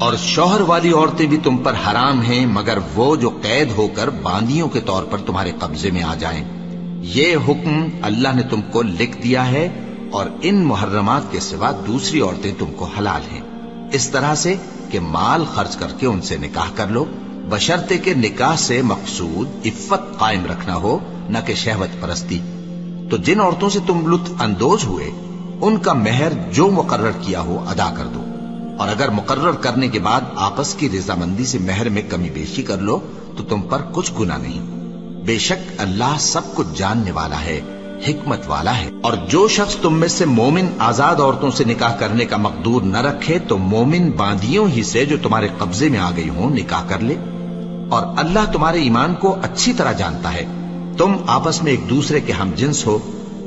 اور شوہر والی عورتیں بھی تم پر حرام ہیں مگر وہ جو قید ہو کر باندیوں کے طور پر تمہارے قبضے میں آ جائیں۔ یہ حکم اللہ نے تم کو لکھ دیا ہے، اور ان محرمات کے سوا دوسری عورتیں تم کو حلال ہیں، اس طرح سے کہ مال خرچ کر کے ان سے نکاح کر لو، بشرطے کہ نکاح سے مقصود عفت قائم رکھنا ہو، نہ کہ شہوت پرستی۔ تو جن عورتوں سے تم لطف اندوز ہوئے ان کا مہر جو مقرر کیا ہو ادا کر دو، اور اگر مقرر کرنے کے بعد آپس کی رضامندی سے مہر میں کمی بیشی کر لو تو تم پر کچھ گناہ نہیں۔ بے شک اللہ سب کچھ جاننے والا ہے، حکمت والا ہے۔ اور جو شخص تم میں سے مومن آزاد عورتوں سے نکاح کرنے کا مقدور نہ رکھے تو مومن باندیوں ہی سے جو تمہارے قبضے میں آ گئی ہوں نکاح کر لے، اور اللہ تمہارے ایمان کو اچھی طرح جانتا ہے۔ تم آپس میں ایک دوسرے کے ہم جنس ہو،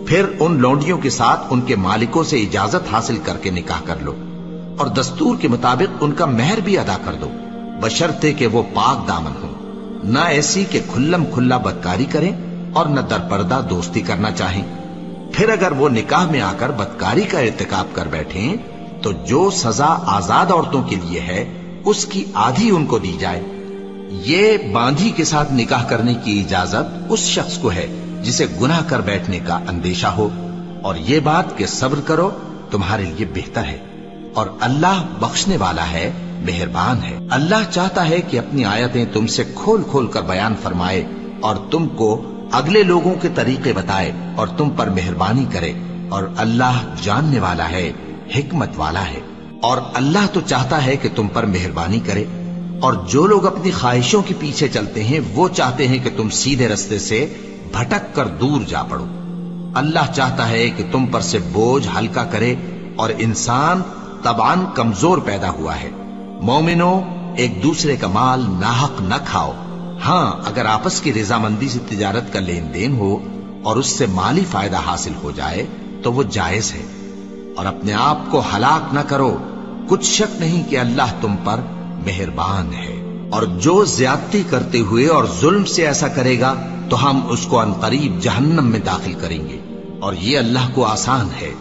پھر ان لونڈیوں کے ساتھ ان کے مالکوں سے اجازت حاصل کر کے نکاح کر لو، اور دستور کے مطابق ان کا مہر بھی ادا کر دو، بشرطے کہ وہ پاک دامن ہوں، نہ ایسی کہ کھلم کھلا بدکاری کریں اور نہ در پردہ دوستی کرنا چاہیں۔ پھر اگر وہ نکاح میں آ کر بدکاری کا ارتکاب کر بیٹھیں تو جو سزا آزاد عورتوں کے لیے ہے اس کی آدھی ان کو دی جائے۔ یہ باندھی کے ساتھ نکاح کرنے کی اجازت اس شخص کو ہے جسے گناہ کر بیٹھنے کا اندیشہ ہو، اور یہ بات کہ صبر کرو تمہارے لیے بہتر ہے، اور اللہ بخشنے والا ہے، مہربان ہے۔ اللہ چاہتا ہے کہ اپنی آیتیں تم سے کھول کھول کر بیان فرمائے اور تم کو اگلے لوگوں کے طریقے بتائے اور تم پر مہربانی کرے، اور اللہ جاننے والا ہے، حکمت والا ہے۔ اور اللہ تو چاہتا ہے کہ تم پر مہربانی کرے، اور جو لوگ اپنی خواہشوں کے پیچھے چلتے ہیں وہ چاہتے ہیں کہ تم سیدھے رستے سے بھٹک کر دور جا پڑو۔ اللہ چاہتا ہے کہ تم پر سے بوجھ ہلکا کرے، اور انسان طبعاً کمزور پیدا ہوا ہے۔ مومنوں، ایک دوسرے کا مال ناحق نہ کھاؤ، ہاں اگر آپس کی رضامندی سے تجارت کا لین دین ہو اور اس سے مالی فائدہ حاصل ہو جائے تو وہ جائز ہے، اور اپنے آپ کو ہلاک نہ کرو، کچھ شک نہیں کہ اللہ تم پر مہربان ہے۔ اور جو زیادتی کرتے ہوئے اور ظلم سے ایسا کرے گا تو ہم اس کو عنقریب جہنم میں داخل کریں گے، اور یہ اللہ کو آسان ہے۔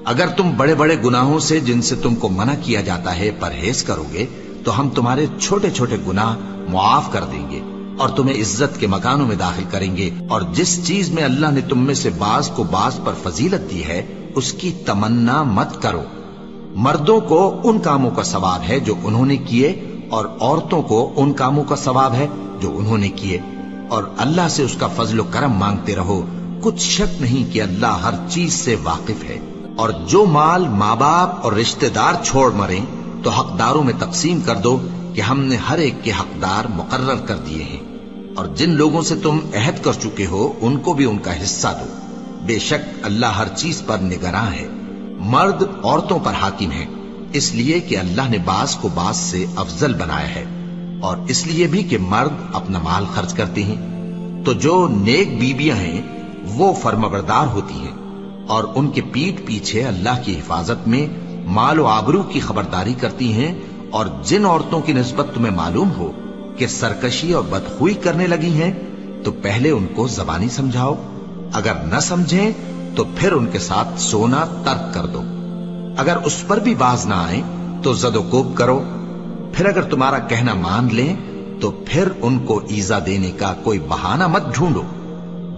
اگر تم بڑے بڑے گناہوں سے جن سے تم کو منع کیا جاتا ہے پرہیز کرو گے تو ہم تمہارے چھوٹے چھوٹے گناہ معاف کر دیں گے اور تمہیں عزت کے مکانوں میں داخل کریں گے۔ اور جس چیز میں اللہ نے تم میں سے بعض کو بعض پر فضیلت دی ہے اس کی تمنا مت کرو۔ مردوں کو ان کاموں کا ثواب ہے جو انہوں نے کیے، اور عورتوں کو ان کاموں کا ثواب ہے جو انہوں نے کیے، اور اللہ سے اس کا فضل و کرم مانگتے رہو، کچھ شک نہیں کہ اللہ ہر چیز سے واقف ہے۔ اور جو مال ماں باپ اور رشتہ دار چھوڑ مریں تو حقداروں میں تقسیم کر دو کہ ہم نے ہر ایک کے حقدار مقرر کر دیے ہیں، اور جن لوگوں سے تم عہد کر چکے ہو ان کو بھی ان کا حصہ دو، بے شک اللہ ہر چیز پر نگراں ہے۔ مرد عورتوں پر حاکم ہیں، اس لیے کہ اللہ نے بعض کو بعض سے افضل بنایا ہے، اور اس لیے بھی کہ مرد اپنا مال خرچ کرتے ہیں۔ تو جو نیک بیویاں ہیں وہ فرمانبردار ہوتی ہیں، اور ان کے پیٹھ پیچھے اللہ کی حفاظت میں مال و آبرو کی خبرداری کرتی ہیں۔ اور جن عورتوں کی نسبت تمہیں معلوم ہو کہ سرکشی اور بدخوئی کرنے لگی ہیں تو پہلے ان کو زبانی سمجھاؤ، اگر نہ سمجھیں تو پھر ان کے ساتھ سونا ترک کر دو۔ اگر اس پر بھی باز نہ آئیں تو زد و کوب کرو، پھر اگر تمہارا کہنا مان لیں تو پھر ان کو ایذا دینے کا کوئی بہانہ مت ڈھونڈو،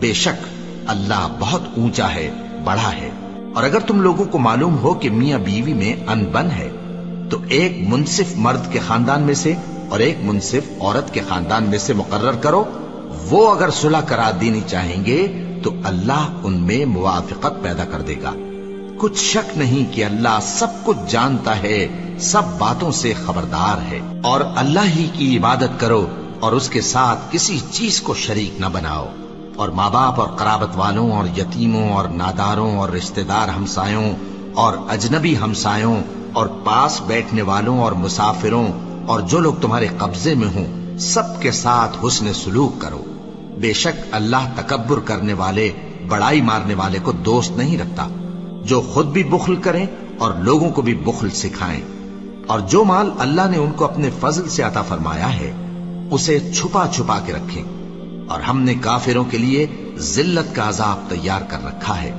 بے شک اللہ بہت اونچا ہے، بڑا ہے۔ اور اگر تم لوگوں کو معلوم ہو کہ میاں بیوی میں انبن ہے تو ایک منصف مرد کے خاندان میں سے اور ایک منصف عورت کے خاندان میں سے مقرر کرو، وہ اگر صلح کرا دینی چاہیں گے تو اللہ ان میں موافقت پیدا کر دے گا۔ کچھ شک نہیں کہ اللہ سب کچھ جانتا ہے، سب باتوں سے خبردار ہے۔ اور اللہ ہی کی عبادت کرو اور اس کے ساتھ کسی چیز کو شریک نہ بناؤ، اور ماں باپ اور قرابت والوں اور یتیموں اور ناداروں اور رشتہ دار ہمسایوں اور اجنبی ہمسایوں اور پاس بیٹھنے والوں اور مسافروں اور جو لوگ تمہارے قبضے میں ہوں سب کے ساتھ حسن سلوک کرو، بے شک اللہ تکبر کرنے والے، بڑائی مارنے والے کو دوست نہیں رکھتا۔ جو خود بھی بخل کریں اور لوگوں کو بھی بخل سکھائیں، اور جو مال اللہ نے ان کو اپنے فضل سے عطا فرمایا ہے اسے چھپا چھپا کے رکھیں، اور ہم نے کافروں کے لیے ذلت کا عذاب تیار کر رکھا ہے۔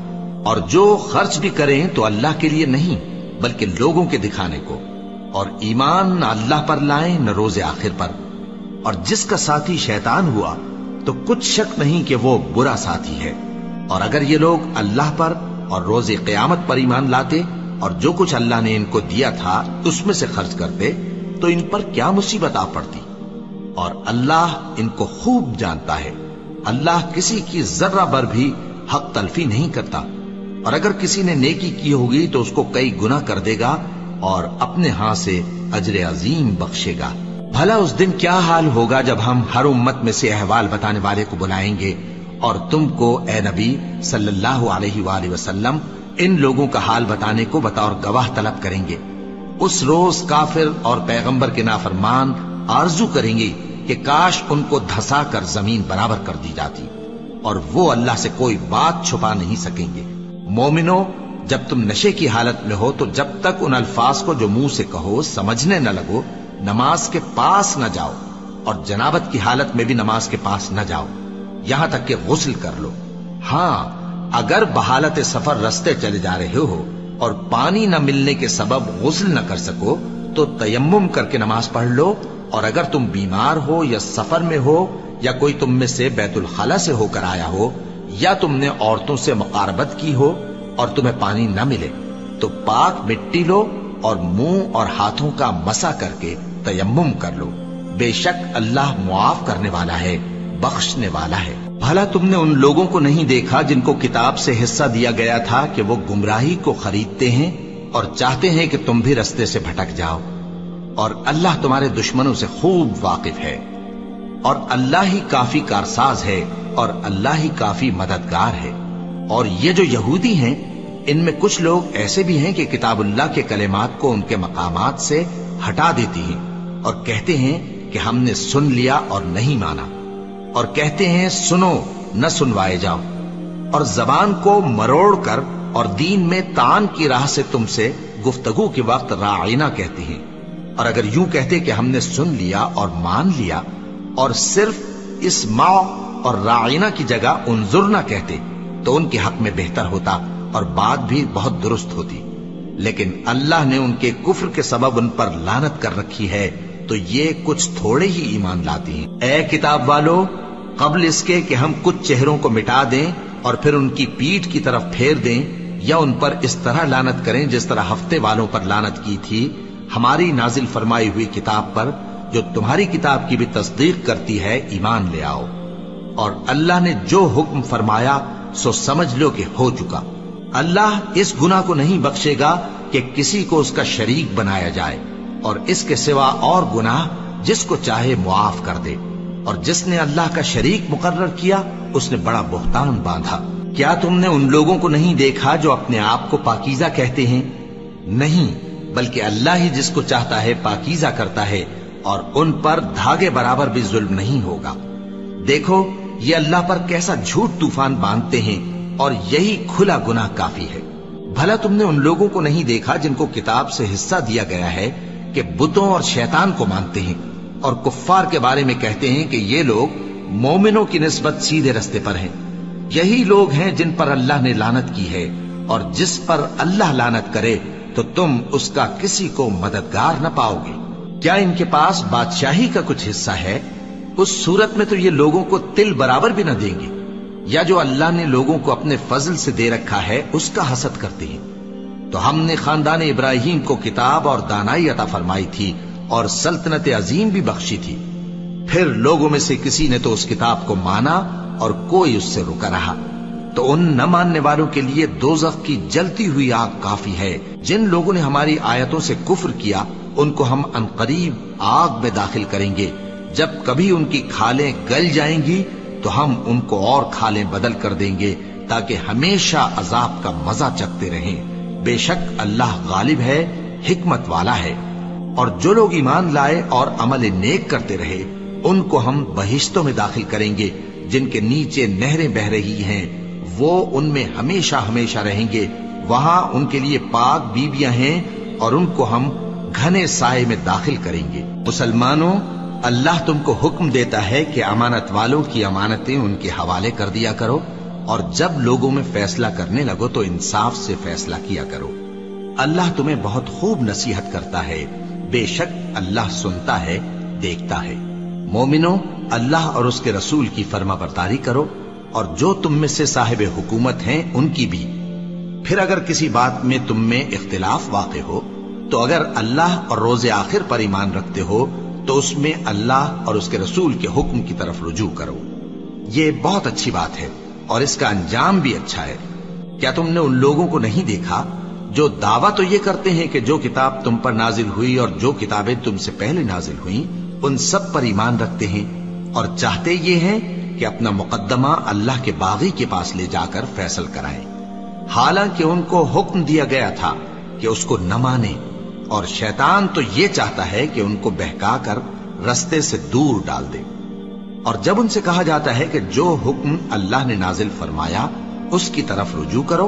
اور جو خرچ بھی کریں تو اللہ کے لیے نہیں بلکہ لوگوں کے دکھانے کو، اور ایمان نہ اللہ پر لائیں نہ روز آخر پر، اور جس کا ساتھی شیطان ہوا تو کچھ شک نہیں کہ وہ برا ساتھی ہے۔ اور اگر یہ لوگ اللہ پر اور روز قیامت پر ایمان لاتے اور جو کچھ اللہ نے ان کو دیا تھا اس میں سے خرچ کرتے تو ان پر کیا مصیبت آ پڑتی، اور اللہ ان کو خوب جانتا ہے۔ اللہ کسی کی ذرہ بر بھی حق تلفی نہیں کرتا، اور اگر کسی نے نیکی کی ہوگی تو اس کو کئی گنا کر دے گا اور اپنے ہاں سے اجر عظیم بخشے گا۔ بھلا اس دن کیا حال ہوگا جب ہم ہر امت میں سے احوال بتانے والے کو بلائیں گے اور تم کو اے نبی صلی اللہ علیہ وآلہ وسلم ان لوگوں کا حال بتانے کو بطور گواہ طلب کریں گے۔ اس روز کافر اور پیغمبر کے نافرمان آرزو کریں گے کہ کاش ان کو دھسا کر زمین برابر کر دی جاتی، اور وہ اللہ سے کوئی بات چھپا نہیں سکیں گے۔ مومنو، جب تم نشے کی حالت میں ہو تو جب تک ان الفاظ کو جو منہ سے کہو سمجھنے نہ لگو نماز کے پاس نہ جاؤ، اور جنابت کی حالت میں بھی نماز کے پاس نہ جاؤ یہاں تک کہ غسل کر لو۔ ہاں، اگر بحالت سفر رستے چلے جا رہے ہو اور پانی نہ ملنے کے سبب غسل نہ کر سکو تو تیمم کر کے نماز پڑھ لو، اور اگر تم بیمار ہو یا سفر میں ہو یا کوئی تم میں سے بیت الخلا سے ہو کر آیا ہو یا تم نے عورتوں سے مقاربت کی ہو اور تمہیں پانی نہ ملے تو پاک مٹی لو اور منہ اور ہاتھوں کا مسح کر کے تیمم کر لو، بے شک اللہ معاف کرنے والا ہے، بخشنے والا ہے۔ بھلا تم نے ان لوگوں کو نہیں دیکھا جن کو کتاب سے حصہ دیا گیا تھا کہ وہ گمراہی کو خریدتے ہیں اور چاہتے ہیں کہ تم بھی رستے سے بھٹک جاؤ، اور اللہ تمہارے دشمنوں سے خوب واقف ہے، اور اللہ ہی کافی کارساز ہے اور اللہ ہی کافی مددگار ہے۔ اور یہ جو یہودی ہیں ان میں کچھ لوگ ایسے بھی ہیں کہ کتاب اللہ کے کلمات کو ان کے مقامات سے ہٹا دیتی ہیں اور کہتے ہیں کہ ہم نے سن لیا اور نہیں مانا، اور کہتے ہیں سنو نہ سنوائے جاؤ، اور زبان کو مروڑ کر اور دین میں طعن کی راہ سے تم سے گفتگو کے وقت راعینا کہتے ہیں، اور اگر یوں کہتے کہ ہم نے سن لیا اور مان لیا اور صرف اسمع اور راعینا کی جگہ انظرنا کہتے تو ان کے حق میں بہتر ہوتا اور بات بھی بہت درست ہوتی، لیکن اللہ نے ان کے کفر کے سبب ان پر لعنت کر رکھی ہے تو یہ کچھ تھوڑے ہی ایمان لاتے ہیں۔ اے کتاب والو، قبل اس کے کہ ہم کچھ چہروں کو مٹا دیں اور پھر ان کی پیٹھ کی طرف پھیر دیں یا ان پر اس طرح لعنت کریں جس طرح ہفتے والوں پر لعنت کی تھی، ہماری نازل فرمائی ہوئی کتاب پر جو تمہاری کتاب کی بھی تصدیق کرتی ہے ایمان لے آؤ، اور اللہ نے جو حکم فرمایا سو سمجھ لو کہ ہو چکا۔ اللہ اس گناہ کو نہیں بخشے گا کہ کسی کو اس کا شریک بنایا جائے، اور اس کے سوا اور گناہ جس کو چاہے معاف کر دے، اور جس نے اللہ کا شریک مقرر کیا اس نے بڑا بہتان باندھا۔ کیا تم نے ان لوگوں کو نہیں دیکھا جو اپنے آپ کو پاکیزہ کہتے ہیں؟ نہیں، بلکہ اللہ ہی جس کو چاہتا ہے پاکیزہ کرتا ہے، اور ان پر دھاگے برابر بھی ظلم نہیں ہوگا۔ دیکھو یہ اللہ پر کیسا جھوٹ طوفان باندھتے ہیں، اور یہی کھلا گناہ کافی ہے۔ بھلا تم نے ان لوگوں کو نہیں دیکھا جن کو کتاب سے حصہ دیا گیا ہے کہ بتوں اور شیطان کو مانتے ہیں، اور کفار کے بارے میں کہتے ہیں کہ یہ لوگ مومنوں کی نسبت سیدھے رستے پر ہیں۔ یہی لوگ ہیں جن پر اللہ نے لعنت کی ہے، اور جس پر اللہ لعنت کرے تو تم اس کا کسی کو مددگار نہ پاؤ گے۔ کیا ان کے پاس بادشاہی کا کچھ حصہ ہے؟ اس صورت میں تو یہ لوگوں کو تل برابر بھی نہ دیں گے، یا جو اللہ نے لوگوں کو اپنے فضل سے دے رکھا ہے اس کا حسد کرتے ہیں۔ تو ہم نے خاندان ابراہیم کو کتاب اور دانائی عطا فرمائی تھی اور سلطنت عظیم بھی بخشی تھی، پھر لوگوں میں سے کسی نے تو اس کتاب کو مانا اور کوئی اس سے رکا رہا، تو ان نہ ماننے والوں کے لیے دوزخ کی جلتی ہوئی آگ کافی ہے۔ جن لوگوں نے ہماری آیتوں سے کفر کیا ان کو ہم عنقریب آگ میں داخل کریں گے، جب کبھی ان کی کھالیں گل جائیں گی تو ہم ان کو اور کھالیں بدل کر دیں گے تاکہ ہمیشہ عذاب کا مزہ چکھتے رہیں۔ بے شک اللہ غالب ہے، حکمت والا ہے۔ اور جو لوگ ایمان لائے اور عمل نیک کرتے رہے ان کو ہم بہشتوں میں داخل کریں گے جن کے نیچے نہریں بہ رہی ہیں، وہ ان میں ہمیشہ ہمیشہ رہیں گے، وہاں ان کے لیے پاک بیویاں ہیں اور ان کو ہم گھنے سائے میں داخل کریں گے۔ مسلمانوں، اللہ تم کو حکم دیتا ہے کہ امانت والوں کی امانتیں ان کے حوالے کر دیا کرو، اور جب لوگوں میں فیصلہ کرنے لگو تو انصاف سے فیصلہ کیا کرو۔ اللہ تمہیں بہت خوب نصیحت کرتا ہے، بے شک اللہ سنتا ہے، دیکھتا ہے۔ مومنو، اللہ اور اس کے رسول کی فرما برداری کرو، اور جو تم میں سے صاحب حکومت ہیں ان کی بھی۔ پھر اگر کسی بات میں تم میں اختلاف واقع ہو تو اگر اللہ اور روز آخر پر ایمان رکھتے ہو تو اس میں اللہ اور اس کے رسول کے حکم کی طرف رجوع کرو۔ یہ بہت اچھی بات ہے اور اس کا انجام بھی اچھا ہے۔ کیا تم نے ان لوگوں کو نہیں دیکھا جو دعویٰ تو یہ کرتے ہیں کہ جو کتاب تم پر نازل ہوئی اور جو کتابیں تم سے پہلے نازل ہوئیں ان سب پر ایمان رکھتے ہیں، اور چاہتے یہ ہیں کہ اپنا مقدمہ اللہ کے باغی کے پاس لے جا کر فیصل کرائیں، حالانکہ ان کو حکم دیا گیا تھا کہ اس کو نہ مانیں، اور شیطان تو یہ چاہتا ہے کہ ان کو بہکا کر رستے سے دور ڈال دے۔ اور جب ان سے کہا جاتا ہے کہ جو حکم اللہ نے نازل فرمایا اس کی طرف رجوع کرو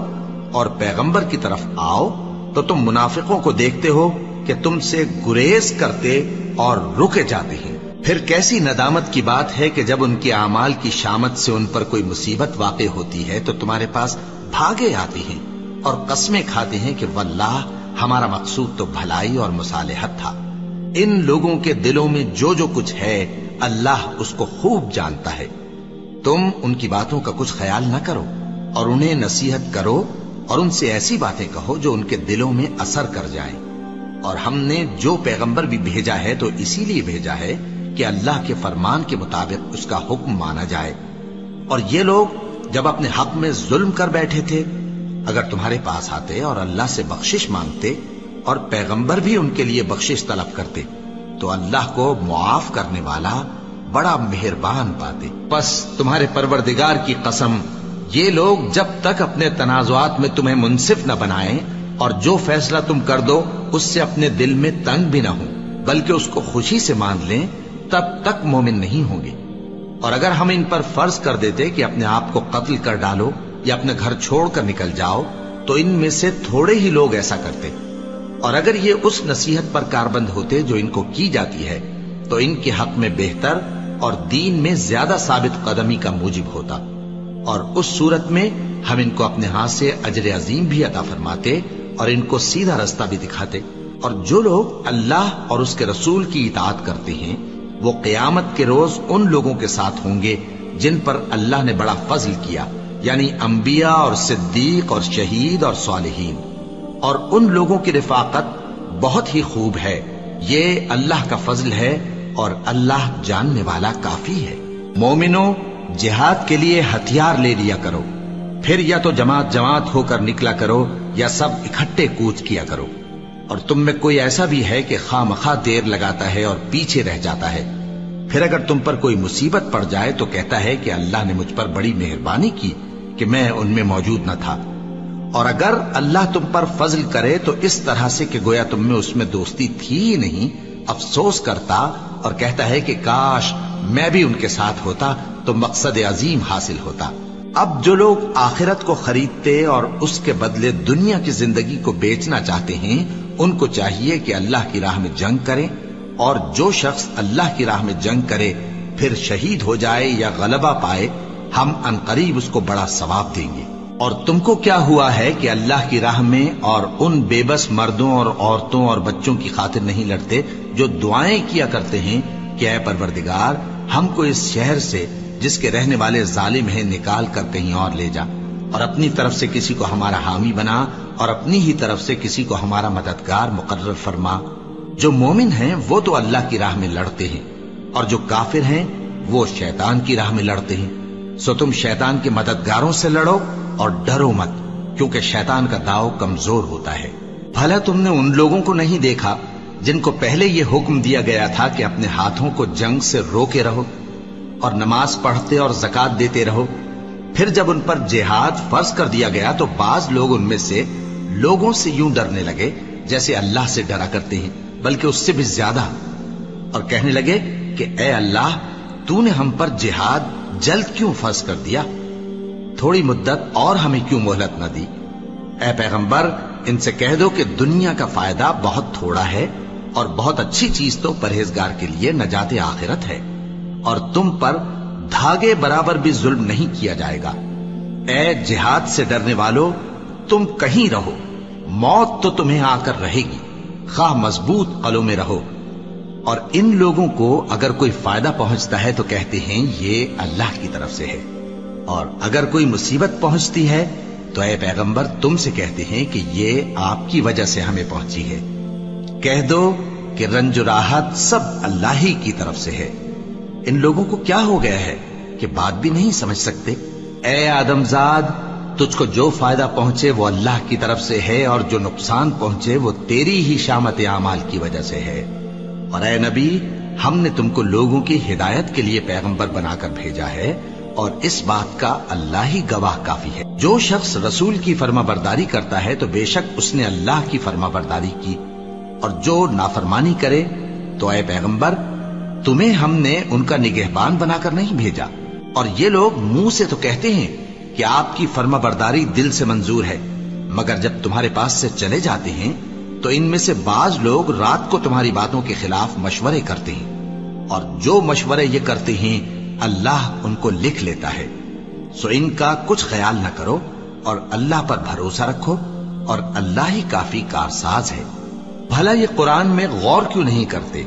اور پیغمبر کی طرف آؤ، تو تم منافقوں کو دیکھتے ہو کہ تم سے گریز کرتے اور رکے جاتے ہیں۔ پھر کیسی ندامت کی بات ہے کہ جب ان کے اعمال کی شامت سے ان پر کوئی مصیبت واقع ہوتی ہے تو تمہارے پاس بھاگے آتے ہیں اور قسمیں کھاتے ہیں کہ واللہ ہمارا مقصود تو بھلائی اور مصالحت تھا۔ ان لوگوں کے دلوں میں جو جو کچھ ہے اللہ اس کو خوب جانتا ہے۔ تم ان کی باتوں کا کچھ خیال نہ کرو اور انہیں نصیحت کرو اور ان سے ایسی باتیں کہو جو ان کے دلوں میں اثر کر جائیں۔ اور ہم نے جو پیغمبر بھی بھیجا ہے تو اسی لیے بھیجا ہے کہ اللہ کے فرمان کے مطابق اس کا حکم مانا جائے۔ اور یہ لوگ جب اپنے حق میں ظلم کر بیٹھے تھے، اگر تمہارے پاس آتے اور اللہ سے بخشش مانگتے اور پیغمبر بھی ان کے لیے بخشش طلب کرتے تو اللہ کو معاف کرنے والا بڑا مہربان پاتے۔ پس تمہارے پروردگار کی قسم، یہ لوگ جب تک اپنے تنازعات میں تمہیں منصف نہ بنائیں اور جو فیصلہ تم کر دو اس سے اپنے دل میں تنگ بھی نہ ہوں بلکہ اس کو خوشی سے مان لیں، تب تک مومن نہیں ہوں گے۔ اور اگر ہم ان پر فرض کر دیتے کہ اپنے آپ کو قتل کر ڈالو یا اپنے گھر چھوڑ کر نکل جاؤ تو ان میں سے تھوڑے ہی لوگ ایسا کرتے، اور اگر یہ اس نصیحت پر کاربند ہوتے جو ان کو کی جاتی ہے تو ان کے حق میں بہتر اور دین میں زیادہ ثابت قدمی کا موجب ہوتا، اور اس صورت میں ہم ان کو اپنے ہاتھ سے اجر عظیم بھی عطا فرماتے اور ان کو سیدھا رستہ بھی دکھاتے۔ اور جو لوگ اللہ اور اس کے رسول کی اطاعت کرتے ہیں وہ قیامت کے روز ان لوگوں کے ساتھ ہوں گے جن پر اللہ نے بڑا فضل کیا، یعنی انبیاء اور صدیق اور شہید اور صالحین، اور ان لوگوں کی رفاقت بہت ہی خوب ہے۔ یہ اللہ کا فضل ہے اور اللہ جاننے والا کافی ہے۔ مومنو، جہاد کے لیے ہتھیار لے لیا کرو، پھر یا تو جماعت جماعت ہو کر نکلا کرو یا سب اکٹھے کوچ کیا کرو۔ اور تم میں کوئی ایسا بھی ہے کہ خواہ مخواہ دیر لگاتا ہے اور پیچھے رہ جاتا ہے، پھر اگر تم پر کوئی مصیبت پڑ جائے تو کہتا ہے کہ اللہ نے مجھ پر بڑی مہربانی کی کہ میں ان میں موجود نہ تھا۔ اور اگر اللہ تم پر فضل کرے تو اس طرح سے کہ گویا تم میں اس میں دوستی تھی ہی نہیں، افسوس کرتا اور کہتا ہے کہ کاش میں بھی ان کے ساتھ ہوتا تو مقصد عظیم حاصل ہوتا۔ اب جو لوگ آخرت کو خریدتے اور اس کے بدلے دنیا کی زندگی کو بیچنا چاہتے ہیں ان کو چاہیے کہ اللہ کی راہ میں جنگ کریں، اور جو شخص اللہ کی راہ میں جنگ کرے پھر شہید ہو جائے یا غلبہ پائے ہم عنقریب اس کو بڑا ثواب دیں گے۔ اور تم کو کیا ہوا ہے کہ اللہ کی راہ میں اور ان بے بس مردوں اور عورتوں اور بچوں کی خاطر نہیں لڑتے جو دعائیں کیا کرتے ہیں کہ اے پروردگار ہم کو اس شہر سے جس کے رہنے والے ظالم ہیں نکال کر کہیں اور لے جا، اور اپنی طرف سے کسی کو ہمارا حامی بنا اور اپنی ہی طرف سے کسی کو ہمارا مددگار مقرر فرما۔ جو مومن ہیں وہ تو اللہ کی راہ میں لڑتے ہیں اور جو کافر ہیں وہ شیطان کی راہ میں لڑتے ہیں، سو تم شیطان کے مددگاروں سے لڑو اور ڈرو مت، کیونکہ شیطان کا داؤ کمزور ہوتا ہے۔ بھلا تم نے ان لوگوں کو نہیں دیکھا جن کو پہلے یہ حکم دیا گیا تھا کہ اپنے ہاتھوں کو جنگ سے روکے رہو اور نماز پڑھتے اور زکات دیتے رہو، پھر جب ان پر جہاد فرض کر دیا گیا تو بعض لوگ ان میں سے لوگوں سے یوں ڈرنے لگے جیسے اللہ سے ڈرا کرتے ہیں بلکہ اس سے بھی زیادہ، اور کہنے لگے کہ اے اللہ تو نے ہم پر جہاد جلد کیوں فرض کر دیا، تھوڑی مدت اور ہمیں کیوں مہلت نہ دی۔ اے پیغمبر ان سے کہہ دو کہ دنیا کا فائدہ بہت تھوڑا ہے اور بہت اچھی چیز تو پرہیزگار کے لیے نجات آخرت ہے، اور تم پر دھاگے برابر بھی ظلم نہیں کیا جائے گا۔ اے جہاد سے ڈرنے والو تم کہیں رہو، موت تو تمہیں آ کر رہے گی، خواہ مضبوط قلعوں میں رہو. اور ان لوگوں کو اگر کوئی فائدہ پہنچتا ہے تو کہتے ہیں یہ اللہ کی طرف سے ہے، اور اگر کوئی مصیبت پہنچتی ہے تو اے پیغمبر تم سے کہتے ہیں کہ یہ آپ کی وجہ سے ہمیں پہنچی ہے. کہہ دو کہ رنج و راحت سب اللہ ہی کی طرف سے ہے. ان لوگوں کو کیا ہو گیا ہے کہ بات بھی نہیں سمجھ سکتے؟ اے آدم زاد، تجھ کو جو فائدہ پہنچے وہ اللہ کی طرف سے ہے، اور جو نقصان پہنچے وہ تیری ہی شامت اعمال کی وجہ سے ہے. اور اے نبی، ہم نے تم کو لوگوں کی ہدایت کے لیے پیغمبر بنا کر بھیجا ہے، اور اس بات کا اللہ ہی گواہ کافی ہے. جو شخص رسول کی فرما برداری کرتا ہے تو بے شک اس نے اللہ کی فرما برداری کی، اور جو نافرمانی کرے تو اے پیغمبر تمہیں ہم نے ان کا نگہبان بنا کر نہیں بھیجا. اور یہ لوگ منہ سے تو کہتے ہیں کہ آپ کی فرما برداری دل سے منظور ہے، مگر جب تمہارے پاس سے چلے جاتے ہیں تو ان میں سے بعض لوگ رات کو تمہاری باتوں کے خلاف مشورے کرتے ہیں، اور جو مشورے یہ کرتے ہیں اللہ ان کو لکھ لیتا ہے. سو ان کا کچھ خیال نہ کرو اور اللہ پر بھروسہ رکھو، اور اللہ ہی کافی کارساز ہے. بھلا یہ قرآن میں غور کیوں نہیں کرتے؟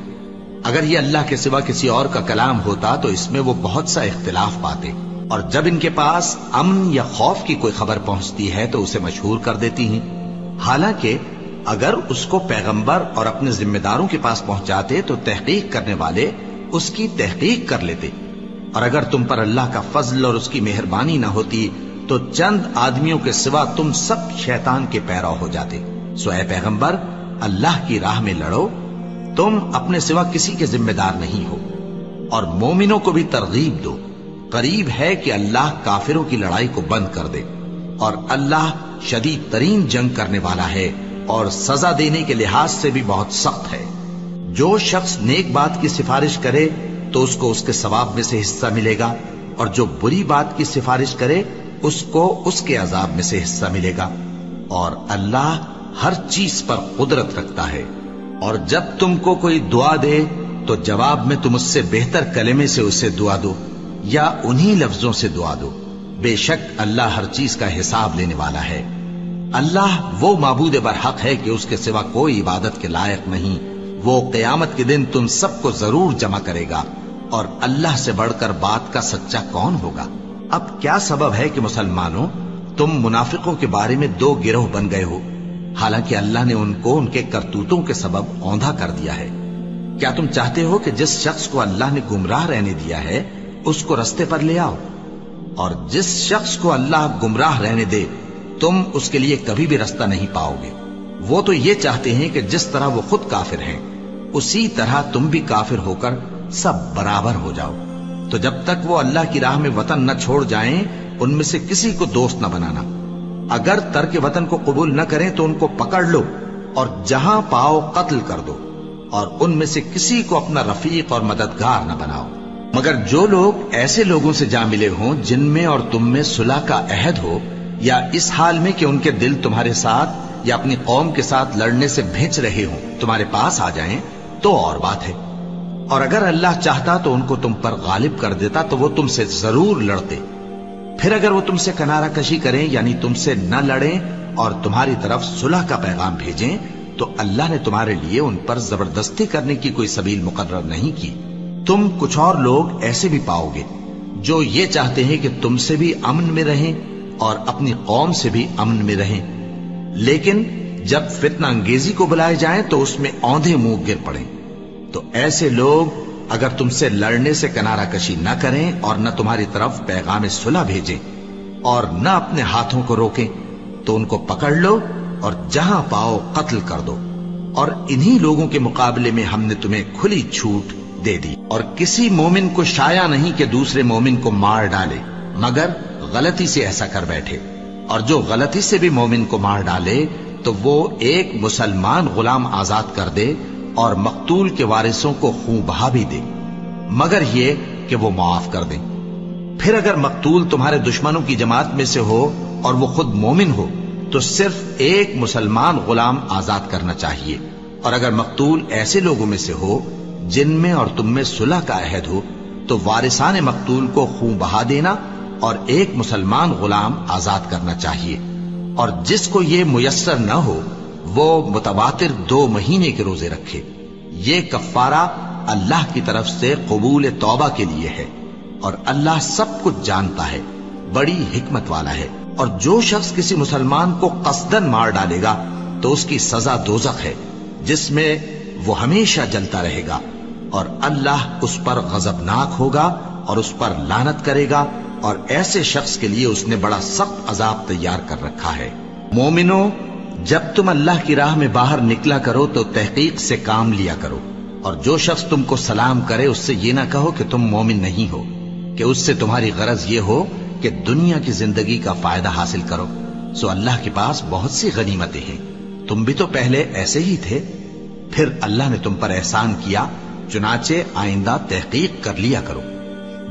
اگر یہ اللہ کے سوا کسی اور کا کلام ہوتا تو اس میں وہ بہت سا اختلاف پاتے، اور جب ان کے پاس امن یا خوف کی کوئی خبر پہنچتی ہے تو اسے مشہور کر دیتی ہیں. حالانکہ اگر اس کو پیغمبر اور اپنے ذمہ داروں کے پاس پہنچاتے تو تحقیق کرنے والے اس کی تحقیق کر لیتے. اور اگر تم پر اللہ کا فضل اور اس کی مہربانی نہ ہوتی تو چند آدمیوں کے سوا تم سب شیطان کے پیرو ہو جاتے. سو اے پیغمبر اللہ کی راہ میں لڑو، تم اپنے سوا کسی کے ذمہ دار نہیں ہو. اور مومنوں کو بھی ترغیب دو، قریب ہے کہ اللہ کافروں کی لڑائی کو بند کر دے، اور اللہ شدید ترین جنگ کرنے والا ہے اور سزا دینے کے لحاظ سے بھی بہت سخت ہے. جو شخص نیک بات کی سفارش کرے تو اس کو اس کے ثواب میں سے حصہ ملے گا، اور جو بری بات کی سفارش کرے اس کو اس کے عذاب میں سے حصہ ملے گا. اور اللہ ہر چیز پر قدرت رکھتا ہے. اور جب تم کو کوئی دعا دے تو جواب میں تم اس سے بہتر کلمے سے اسے دعا دو یا انہی لفظوں سے دعا دو. بے شک اللہ ہر چیز کا حساب لینے والا ہے. اللہ وہ معبود برحق ہے کہ اس کے سوا کوئی عبادت کے لائق نہیں. وہ قیامت کے دن تم سب کو ضرور جمع کرے گا، اور اللہ سے بڑھ کر بات کا سچا کون ہوگا؟ اب کیا سبب ہے کہ مسلمانوں تم منافقوں کے بارے میں دو گروہ بن گئے ہو، حالانکہ اللہ نے ان کو ان کے کرتوتوں کے سبب اوندھا کر دیا ہے؟ کیا تم چاہتے ہو کہ جس شخص کو اللہ نے گمراہ رہنے دیا ہے اس کو رستے پر لے آؤ، اور جس شخص کو اللہ گمراہ رہنے دے تم اس کے لیے کبھی بھی رستہ نہیں پاؤ گے؟ وہ تو یہ چاہتے ہیں کہ جس طرح وہ خود کافر ہیں اسی طرح تم بھی کافر ہو کر سب برابر ہو جاؤ. تو جب تک وہ اللہ کی راہ میں وطن نہ چھوڑ جائیں ان میں سے کسی کو دوست نہ بنانا. اگر ترک وطن کو قبول نہ کریں تو ان کو پکڑ لو اور جہاں پاؤ قتل کر دو، اور ان میں سے کسی کو اپنا رفیق اور مددگار نہ بناؤ. مگر جو لوگ ایسے لوگوں سے جا ملے ہوں جن میں اور تم میں صلح کا عہد ہو، یا اس حال میں کہ ان کے دل تمہارے ساتھ یا اپنی قوم کے ساتھ لڑنے سے بھیج رہے ہوں، تمہارے پاس آ جائیں تو اور بات ہے. اور اگر اللہ چاہتا تو ان کو تم پر غالب کر دیتا تو وہ تم سے ضرور لڑتے. پھر اگر وہ تم سے کنارہ کشی کریں یعنی تم سے نہ لڑیں اور تمہاری طرف صلح کا پیغام بھیجیں تو اللہ نے تمہارے لیے ان پر زبردستی کرنے کی کوئی سبیل مقرر نہیں کی. تم کچھ اور لوگ ایسے بھی پاؤ گے جو یہ چاہتے ہیں کہ تم سے بھی امن میں رہیں اور اپنی قوم سے بھی امن میں رہیں، لیکن جب فتنہ انگیزی کو بلائے جائیں تو اس میں اوندھے منہ گر پڑیں. تو ایسے لوگ اگر تم سے لڑنے سے کنارہ کشی نہ کریں اور نہ تمہاری طرف پیغام صلح بھیجیں اور نہ اپنے ہاتھوں کو روکیں تو ان کو پکڑ لو اور جہاں پاؤ قتل کر دو. اور انہی لوگوں کے مقابلے میں ہم نے تمہیں کھلی چھوٹ دے دی. اور کسی مومن کو شایع نہیں کہ دوسرے مومن کو مار ڈالے مگر غلطی سے ایسا کر بیٹھے. اور جو غلطی سے بھی مومن کو مار ڈالے تو وہ ایک مسلمان غلام آزاد کر دے اور مقتول کے وارثوں کو خون بہا بھی دے، مگر یہ کہ وہ معاف کر دیں. پھر اگر مقتول تمہارے دشمنوں کی جماعت میں سے ہو اور وہ خود مومن ہو تو صرف ایک مسلمان غلام آزاد کرنا چاہیے. اور اگر مقتول ایسے لوگوں میں سے ہو جن میں اور تم میں صلح کا عہد ہو تو وارثان مقتول کو خون بہا دینا اور ایک مسلمان غلام آزاد کرنا چاہیے. اور جس کو یہ میسر نہ ہو وہ متواتر 2 مہینے کے روزے رکھے۔ یہ کفارہ اللہ کی طرف سے قبول توبہ کے لیے ہے، اور اللہ سب کچھ جانتا ہے، بڑی حکمت والا ہے۔ اور جو شخص کسی مسلمان کو قصدن مار ڈالے گا تو اس کی سزا دوزخ ہے، جس میں وہ ہمیشہ جلتا رہے گا، اور اللہ اس پر غضبناک ہوگا اور اس پر لعنت کرے گا، اور ایسے شخص کے لیے اس نے بڑا سخت عذاب تیار کر رکھا ہے۔ مومنو، جب تم اللہ کی راہ میں باہر نکلا کرو تو تحقیق سے کام لیا کرو، اور جو شخص تم کو سلام کرے اس سے یہ نہ کہو کہ تم مومن نہیں ہو، کہ اس سے تمہاری غرض یہ ہو کہ دنیا کی زندگی کا فائدہ حاصل کرو۔ سو اللہ کے پاس بہت سی غنیمتیں ہیں، تم بھی تو پہلے ایسے ہی تھے، پھر اللہ نے تم پر احسان کیا، چنانچہ آئندہ تحقیق کر لیا کرو۔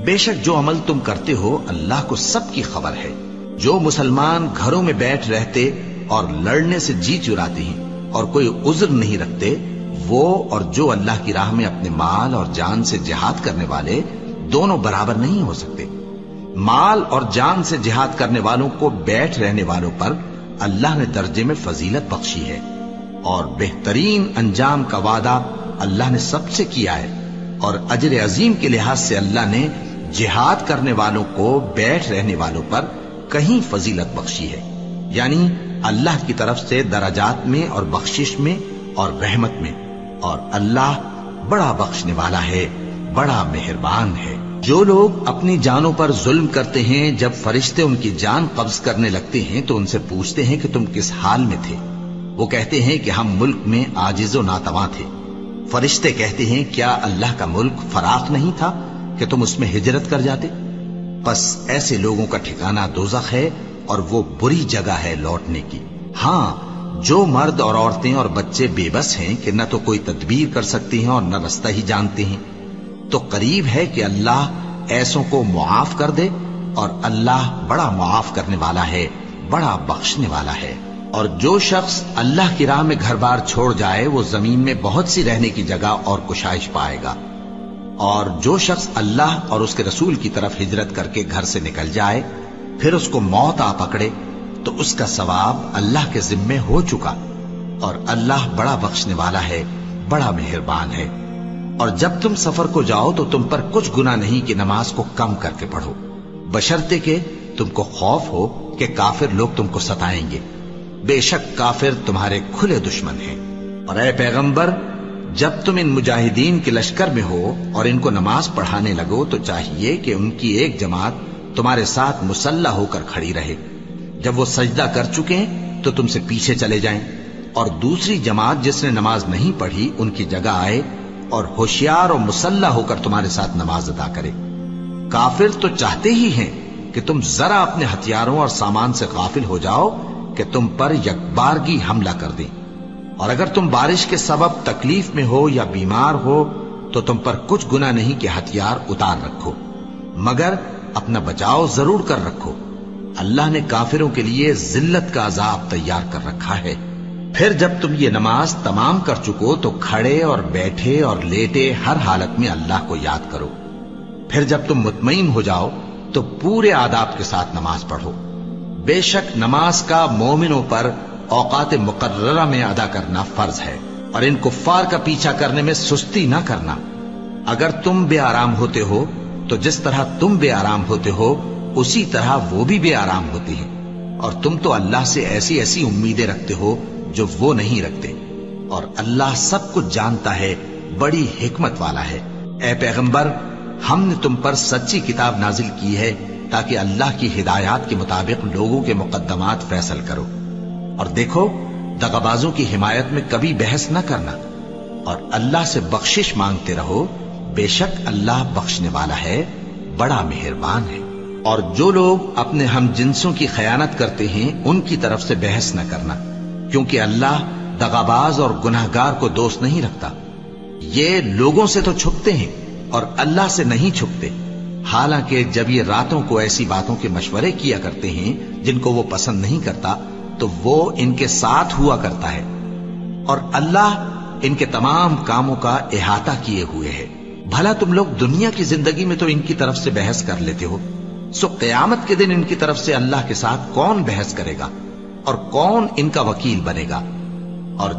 بے شک جو عمل تم کرتے ہو اللہ کو سب کی خبر ہے۔ جو مسلمان گھروں میں بیٹھ رہتے اور لڑنے سے جی چراتے ہیں اور کوئی عذر نہیں رکھتے، وہ اور جو اللہ کی راہ میں اپنے مال اور جان سے جہاد کرنے والے دونوں برابر نہیں ہو سکتے۔ مال اور جان سے جہاد کرنے والوں کو بیٹھ رہنے والوں پر اللہ نے درجے میں فضیلت بخشی ہے، اور بہترین انجام کا وعدہ اللہ نے سب سے کیا ہے، اور اجر عظیم کے لحاظ سے اللہ نے جہاد کرنے والوں کو بیٹھ رہنے والوں پر کہیں فضیلت بخشی ہے، یعنی اللہ کی طرف سے درجات میں اور بخشش میں اور رحمت میں، اور اللہ بڑا بخشنے والا ہے، بڑا مہربان ہے۔ جو لوگ اپنی جانوں پر ظلم کرتے ہیں، جب فرشتے ان کی جان قبض کرنے لگتے ہیں تو ان سے پوچھتے ہیں کہ تم کس حال میں تھے؟ وہ کہتے ہیں کہ ہم ملک میں عاجز و ناتواں تھے۔ فرشتے کہتے ہیں کیا اللہ کا ملک فراخ نہیں تھا کہ تم اس میں ہجرت کر جاتے؟ بس ایسے لوگوں کا ٹھکانہ دوزخ ہے، اور وہ بری جگہ ہے لوٹنے کی۔ ہاں، جو مرد اور عورتیں اور بچے بے بس ہیں کہ نہ تو کوئی تدبیر کر سکتے ہیں اور نہ رستہ ہی جانتے ہیں، تو قریب ہے کہ اللہ ایسوں کو معاف کر دے، اور اللہ بڑا معاف کرنے والا ہے، بڑا بخشنے والا ہے۔ اور جو شخص اللہ کی راہ میں گھر بار چھوڑ جائے وہ زمین میں بہت سی رہنے کی جگہ اور کشائش پائے گا، اور جو شخص اللہ اور اس کے رسول کی طرف ہجرت کر کے گھر سے نکل جائے پھر اس کو موت آ پکڑے تو اس کا ثواب اللہ کے ذمے ہو چکا، اور اللہ بڑا بخشنے والا ہے، بڑا مہربان ہے۔ اور جب تم سفر کو جاؤ تو تم پر کچھ گناہ نہیں کہ نماز کو کم کر کے پڑھو، بشرطے کہ تم کو خوف ہو کہ کافر لوگ تم کو ستائیں گے، بے شک کافر تمہارے کھلے دشمن ہیں۔ اور اے پیغمبر، جب تم ان مجاہدین کے لشکر میں ہو اور ان کو نماز پڑھانے لگو تو چاہیے کہ ان کی ایک جماعت تمہارے ساتھ مسلح ہو کر کھڑی رہے، جب وہ سجدہ کر چکے تو تم سے پیچھے چلے جائیں، اور دوسری جماعت جس نے نماز نہیں پڑھی ان کی جگہ آئے اور ہوشیار اور مسلح ہو کر تمہارے ساتھ نماز ادا کرے۔ کافر تو چاہتے ہی ہیں کہ تم ذرا اپنے ہتھیاروں اور سامان سے غافل ہو جاؤ کہ تم پر یکبارگی حملہ کر دیں، اور اگر تم بارش کے سبب تکلیف میں ہو یا بیمار ہو تو تم پر کچھ گناہ نہیں کہ ہتھیار اتار رکھو، مگر اپنا بچاؤ ضرور کر رکھو۔ اللہ نے کافروں کے لیے ذلت کا عذاب تیار کر رکھا ہے۔ پھر جب تم یہ نماز تمام کر چکو تو کھڑے اور بیٹھے اور لیٹے ہر حالت میں اللہ کو یاد کرو۔ پھر جب تم مطمئن ہو جاؤ تو پورے آداب کے ساتھ نماز پڑھو۔ بے شک نماز کا مومنوں پر اوقات مقررہ میں ادا کرنا فرض ہے، اور ان کفار کا پیچھا کرنے میں سستی نہ کرنا۔ اگر تم بے آرام ہوتے ہو تو جس طرح تم بے آرام ہوتے ہو اسی طرح وہ بھی بے آرام ہوتے ہیں، اور تم تو اللہ سے ایسی ایسی امیدیں رکھتے ہو جو وہ نہیں رکھتے، اور اللہ سب کچھ جانتا ہے، بڑی حکمت والا ہے۔ اے پیغمبر، ہم نے تم پر سچی کتاب نازل کی ہے تاکہ اللہ کی ہدایات کے مطابق لوگوں کے مقدمات فیصل کرو، اور دیکھو دغابازوں کی حمایت میں کبھی بحث نہ کرنا، اور اللہ سے بخشش مانگتے رہو، بے شک اللہ بخشنے والا ہے، بڑا مہربان ہے۔ اور جو لوگ اپنے ہم جنسوں کی خیانت کرتے ہیں ان کی طرف سے بحث نہ کرنا، کیونکہ اللہ دغاباز اور گناہگار کو دوست نہیں رکھتا۔ یہ لوگوں سے تو چھپتے ہیں اور اللہ سے نہیں چھپتے، حالانکہ جب یہ راتوں کو ایسی باتوں کے مشورے کیا کرتے ہیں جن کو وہ پسند نہیں کرتا تو وہ ان کے ساتھ ہوا کرتا ہے، اور اللہ ان کے تمام کاموں کا احاطہ کیے ہوئے ہے۔ بھلا تم لوگ دنیا کی زندگی میں تو ان کی طرف سے بحث کر لیتے ہو، سو قیامت کے دن ان کی طرف سے اللہ کے ساتھ کون بحث کرے گا اور کون ان کا وکیل بنے گا؟ اور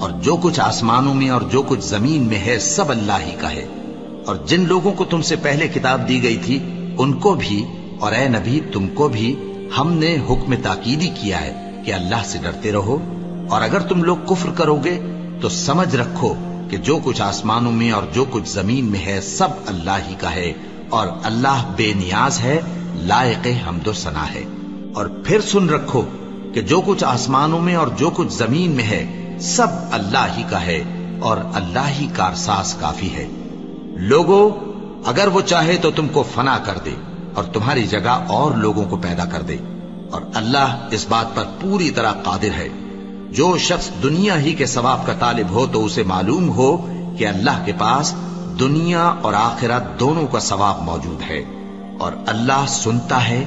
اور جو کچھ آسمانوں میں اور جو کچھ زمین میں ہے سب اللہ ہی کا ہے۔ اور جن لوگوں کو تم سے پہلے کتاب دی گئی تھی ان کو بھی اور اے نبی تم کو بھی ہم نے حکم تاکیدی کیا ہے کہ اللہ سے ڈرتے رہو، اور اگر تم لوگ کفر کرو گے تو سمجھ رکھو کہ جو کچھ آسمانوں میں اور جو کچھ زمین میں ہے سب اللہ ہی کا ہے، اور اللہ بے نیاز ہے، لائق حمد و ثنا ہے۔ اور پھر سن رکھو کہ جو کچھ آسمانوں میں اور جو کچھ زمین میں ہے سب اللہ ہی کا ہے، اور اللہ ہی کارساز کافی ہے۔ لوگو اگر وہ چاہے تو تم کو فنا کر دے اور تمہاری جگہ اور لوگوں کو پیدا کر دے، اور اللہ اس بات پر پوری طرح قادر ہے۔ جو شخص دنیا ہی کے ثواب کا طالب ہو تو اسے معلوم ہو کہ اللہ کے پاس دنیا اور آخرت دونوں کا ثواب موجود ہے، اور اللہ سنتا ہے،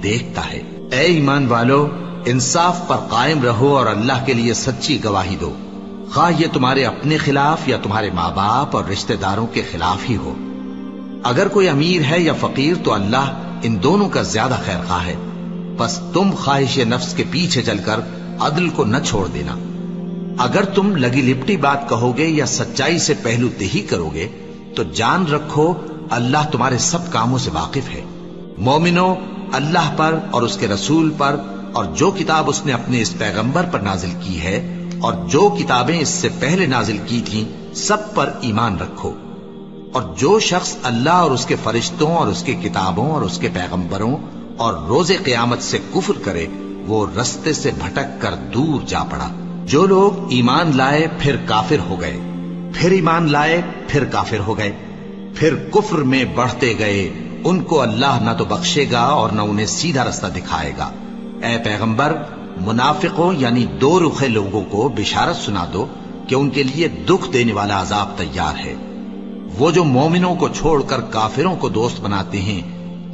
دیکھتا ہے۔ اے ایمان والو، انصاف پر قائم رہو اور اللہ کے لیے سچی گواہی دو، خواہ یہ تمہارے اپنے خلاف یا تمہارے ماں باپ اور رشتہ داروں کے خلاف ہی ہو۔ اگر کوئی امیر ہے یا فقیر تو اللہ ان دونوں کا زیادہ خیر خواہ ہے، بس تم خواہش نفس کے پیچھے چل کر عدل کو نہ چھوڑ دینا۔ اگر تم لگی لپٹی بات کہو گے یا سچائی سے پہلو تہی کرو گے تو جان رکھو اللہ تمہارے سب کاموں سے واقف ہے۔ مومنو، اللہ پر اور اس کے رسول پر اور جو کتاب اس نے اپنے اس پیغمبر پر نازل کی ہے اور جو کتابیں اس سے پہلے نازل کی تھیں سب پر ایمان رکھو۔ اور جو شخص اللہ اور اس کے فرشتوں اور اس کے کتابوں اور اس کے پیغمبروں اور روز قیامت سے کفر کرے وہ رستے سے بھٹک کر دور جا پڑا۔ جو لوگ ایمان لائے پھر کافر ہو گئے، پھر ایمان لائے پھر کافر ہو گئے، پھر کفر میں بڑھتے گئے، ان کو اللہ نہ تو بخشے گا اور نہ انہیں سیدھا رستہ دکھائے گا۔ اے پیغمبر، منافقوں یعنی دو رخے لوگوں کو بشارت سنا دو کہ ان کے لیے دکھ دینے والا عذاب تیار ہے۔ وہ جو مومنوں کو چھوڑ کر کافروں کو دوست بناتے ہیں،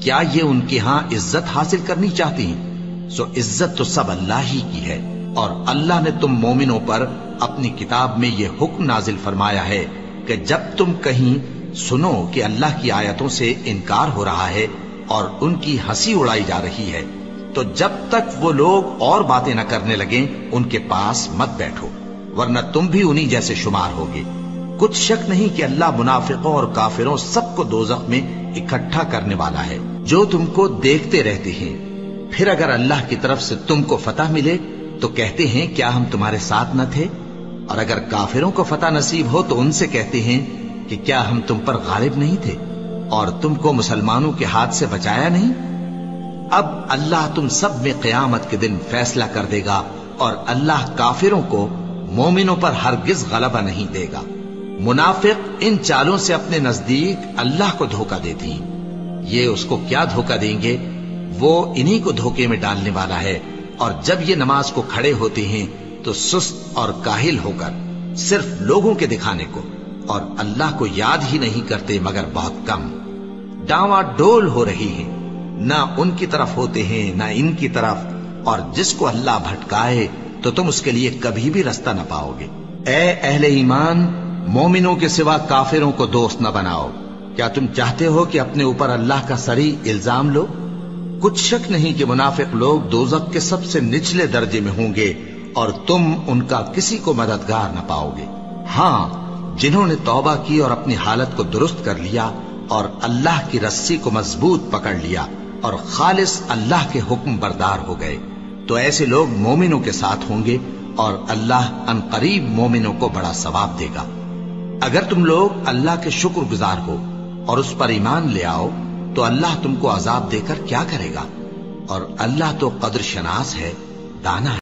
کیا یہ ان کے ہاں عزت حاصل کرنی چاہتی ہیں؟ سو عزت تو سب اللہ ہی کی ہے، اور اللہ نے تم مومنوں پر اپنی کتاب میں یہ حکم نازل فرمایا ہے کہ جب تم کہیں سنو کہ اللہ کی آیتوں سے انکار ہو رہا ہے اور ان کی ہنسی اڑائی جا رہی ہے تو جب تک وہ لوگ اور باتیں نہ کرنے لگیں ان کے پاس مت بیٹھو، ورنہ تم بھی انہی جیسے شمار ہوگے۔ کچھ شک نہیں کہ اللہ منافقوں اور کافروں سب کو دوزخ میں اکٹھا کرنے والا ہے جو تم کو دیکھتے رہتے ہیں۔ پھر اگر اللہ کی طرف سے تم کو فتح ملے تو کہتے ہیں کیا ہم تمہارے ساتھ نہ تھے، اور اگر کافروں کو فتح نصیب ہو تو ان سے کہتے ہیں کہ کیا ہم تم پر غالب نہیں تھے اور تم کو مسلمانوں کے ہاتھ سے بچایا نہیں۔ اب اللہ تم سب میں قیامت کے دن فیصلہ کر دے گا، اور اللہ کافروں کو مومنوں پر ہرگز غلبہ نہیں دے گا۔ منافق ان چالوں سے اپنے نزدیک اللہ کو دھوکہ دیتی ہیں، یہ اس کو کیا دھوکہ دیں گے، وہ انہی کو دھوکے میں ڈالنے والا ہے۔ اور جب یہ نماز کو کھڑے ہوتے ہیں تو سست اور کاہل ہو کر صرف لوگوں کے دکھانے کو اور اللہ کو یاد ہی نہیں کرتے مگر بہت کم، ڈاواں ڈول ہو رہی ہیں، نہ ان کی طرف ہوتے ہیں نہ ان کی طرف، اور جس کو اللہ بھٹکائے تو تم اس کے لیے کبھی بھی رستہ نہ پاؤ گے۔ اے اہل ایمان، مومنوں کے سوا کافروں کو دوست نہ بناؤ۔ کیا تم چاہتے ہو کہ اپنے اوپر اللہ کا صریح الزام لو؟ کچھ شک نہیں کہ منافق لوگ دوزخ کے سب سے نچلے درجے میں ہوں گے اور تم ان کا کسی کو مددگار نہ پاؤ گے۔ ہاں، جنہوں نے توبہ کی اور اپنی حالت کو درست کر لیا اور اللہ کی رسی کو مضبوط پکڑ لیا اور خالص اللہ کے حکم بردار ہو گئے تو ایسے لوگ مومنوں کے ساتھ ہوں گے، اور اللہ ان قریب مومنوں کو بڑا ثواب دے گا۔ اگر تم لوگ اللہ کے شکر گزار ہو اور اس پر ایمان لے آؤ تو اللہ تم کو عذاب دے کر کیا کرے گا، اور اللہ تو قدر شناس ہے، دانا ہے۔